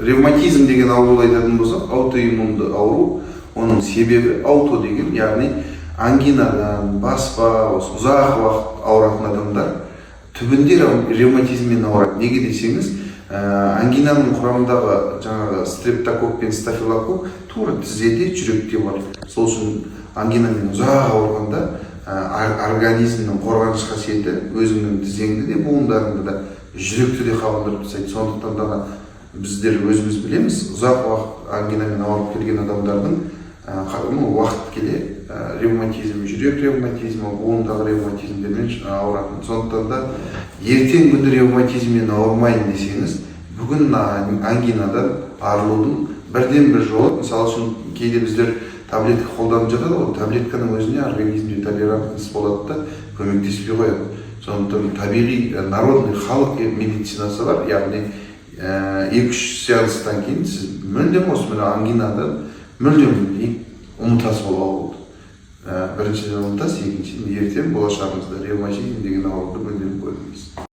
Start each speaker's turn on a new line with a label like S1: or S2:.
S1: ревматизм деген ауруды айтатын болсақ, аутоиммунды ауру, оның себебі ауто деген, яғни ангинадан, баспа, ұзақ уақыт ауыратын адамдар түбінде ревматизммен ауырады. Неге десеңіз, ангинаның құрамындағы жаңағы стрептокок пен стафилокок тура тізеде, жүректе бар. Сол үшін ангинамен ұзақ ауырғанда организмнің қорғаныш қасиеті өзіңнің тізеңді де, буындарыңды да, жүректі де қабылдырып тастайды. Сондықтан да біздер өзіміз білеміз, ұзақ уақыт ангинамен ауырып келген адамдардың уақыт келе ревматизм, жүрек ревматизмі, буындағы ревматизмдермен ауыратын. Сондықтан да ертең күні ревматизммен ауырмайын десеңіз, бүгін ангинадан арылудың бірден бір жолы, мысалы үшін кейде біздер таблетка қолданып жатады ғой, таблетканың өзіне организмде толерантность болады да көмектеспей қояды. Сондықтан табиғи народный халық медицинасы бар, яғни 2-3 сеанстан кейін сіз мүлдем осы ангинадан мүлдем ұмытасыз ол ауруды. Біріншіден ұмытасыз, екіншіден ертең болашағыңызда ревматизм деген ауруды мүлдем көрмейсіз.